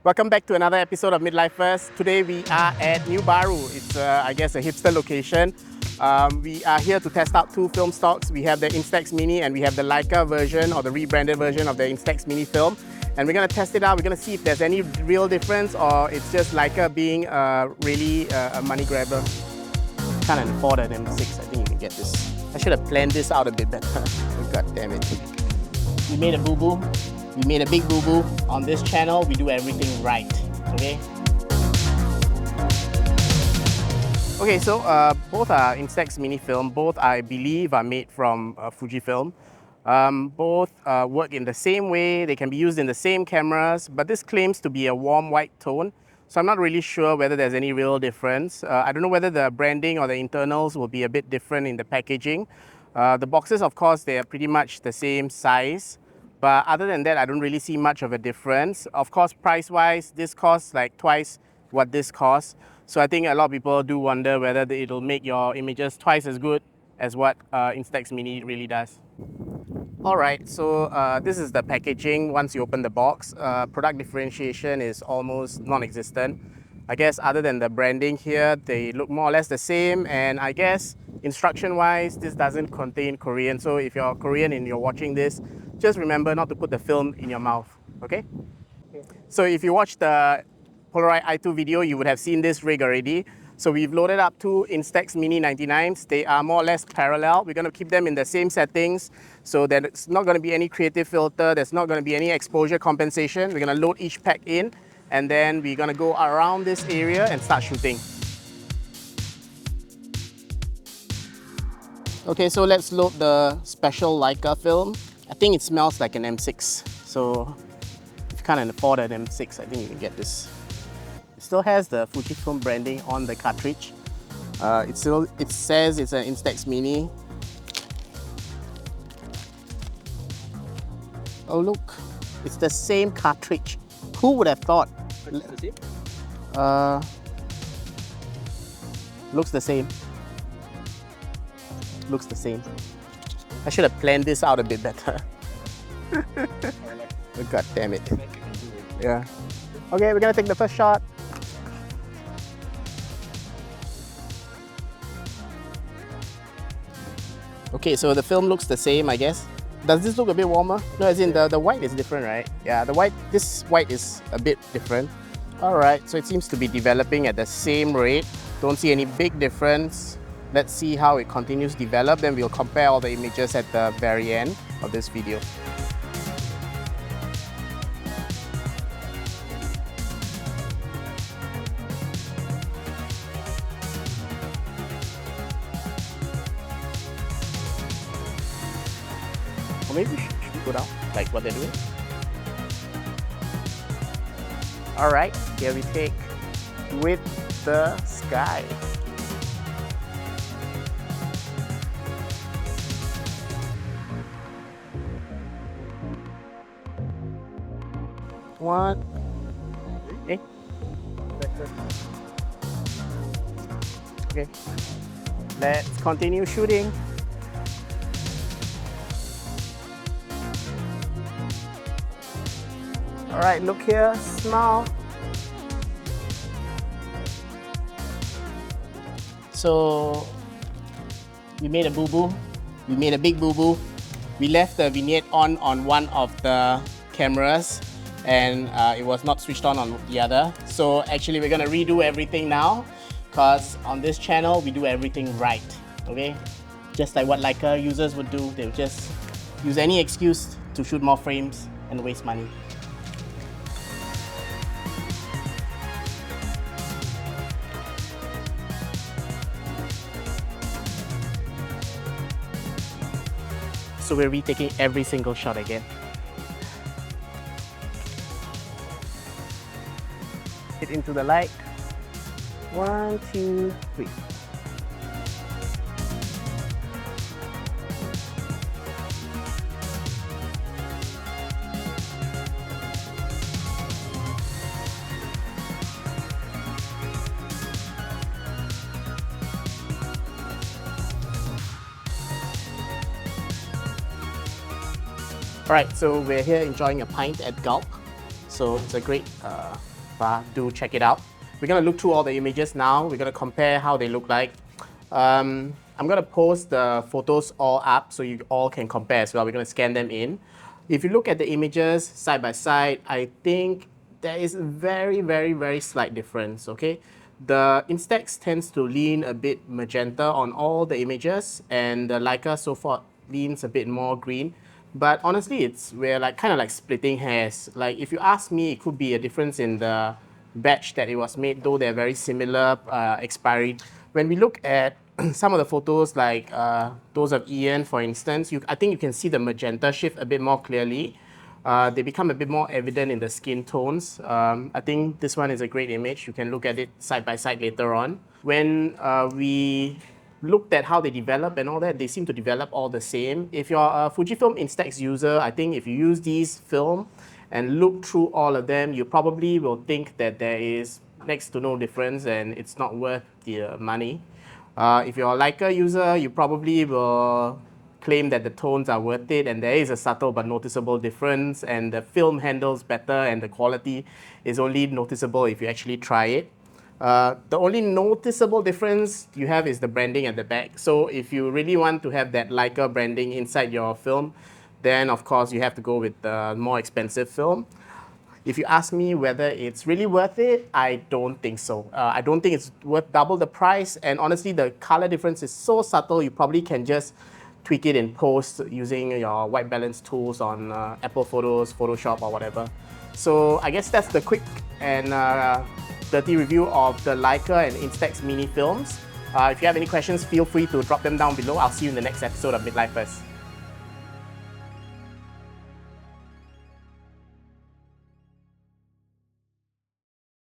Welcome back to another episode of Midlifers. Today we are at New Baru. It's, I guess, a hipster location. We are here to test out two film stocks. We have the Instax Mini and we have the Leica version or the rebranded version of the Instax Mini film. And we're going to test it out. We're going to see if there's any real difference or it's just Leica being really a money grabber. Can't afford an M6. I think you can get this. I should have planned this out a bit better. God damn it. We made a boo-boo. We made a big boo-boo. On this channel, we do everything right, okay? Okay, so both are Instax Mini film. Both, I believe, are made from Fujifilm. Both work in the same way. They can be used in the same cameras, but this claims to be a warm white tone. So I'm not really sure whether there's any real difference. I don't know whether the branding or the internals will be a bit different in the packaging. The boxes, of course, they are pretty much the same size. But other than that, I don't really see much of a difference. Of course, price-wise, this costs like twice what this costs. So I think a lot of people do wonder whether it'll make your images twice as good as what Instax Mini really does. Alright, so this is the packaging once you open the box. Product differentiation is almost non-existent. I guess other than the branding here, they look more or less the same, and I guess instruction-wise, this doesn't contain Korean. So if you're Korean and you're watching this, just remember not to put the film in your mouth, okay? So if you watched the Polaroid i2 video, you would have seen this rig already. So we've loaded up two Instax Mini 99s. They are more or less parallel. We're going to keep them in the same settings so that it's not going to be any creative filter. There's not going to be any exposure compensation. We're going to load each pack in and then we're going to go around this area and start shooting. Okay, so let's load the special Leica film. I think it smells like an M6. So if you can't afford an M6, I think you can get this. It still has the Fujifilm branding on the cartridge. It says it's an Instax Mini. Oh look, it's the same cartridge. Who would have thought? It's the same? Looks the same. Looks the same. I should have planned this out a bit better. God damn it. Yeah. Okay, we're gonna take the first shot. Okay, so the film looks the same, I guess. Does this look a bit warmer? No, as in the white is different, right? Yeah, this white is a bit different. Alright, so it seems to be developing at the same rate. Don't see any big difference. Let's see how it continues to develop, then we'll compare all the images at the very end of this video. Or maybe should we go down, like what they're doing? Alright, here we take With the Sky. One. Okay. Okay. Let's continue shooting. Alright, look here, smile. So we made a boo-boo. We made a big boo-boo. We left the vignette on one of the cameras and it was not switched on the other. So actually we're gonna redo everything now because on this channel we do everything right, okay? Just like what Leica users would do, they'll just use any excuse to shoot more frames and waste money. So we're retaking every single shot again. Hit into the light. 1, 2, 3. Alright, so we're here enjoying a pint at Gulp. So it's a great do check it out. We're gonna look through all the images now. We're gonna compare how they look like. I'm gonna post the photos all up so you all can compare as well. We're gonna scan them in. If you look at the images side by side, I think there is a very slight difference, okay? The Instax tends to lean a bit magenta on all the images, and the Leica so far leans a bit more green. But honestly, we're like kind of like splitting hairs. Like if you ask me, it could be a difference in the batch that it was made, though they're very similar expiry. When we look at some of the photos, like those of Ian, for instance, I think you can see the magenta shift a bit more clearly. They become a bit more evident in the skin tones. I think this one is a great image. You can look at it side by side later on. When we looked at how they develop and all that, they seem to develop all the same. If you're a Fujifilm Instax user, I think if you use these film and look through all of them, you probably will think that there is next to no difference and it's not worth the money. If you're a Leica user, you probably will claim that the tones are worth it, and there is a subtle but noticeable difference, and the film handles better and the quality is only noticeable if you actually try it. The only noticeable difference you have is the branding at the back. So if you really want to have that Leica branding inside your film, then of course you have to go with the more expensive film. If you ask me whether it's really worth it, I don't think so. I don't think it's worth double the price, and honestly the color difference is so subtle you probably can just tweak it in post using your white balance tools on Apple Photos, Photoshop or whatever. So I guess that's the quick and dirty review of the Leica and Instax Mini films. If you have any questions, feel free to drop them down below. I'll see you in the next episode of Midlifers.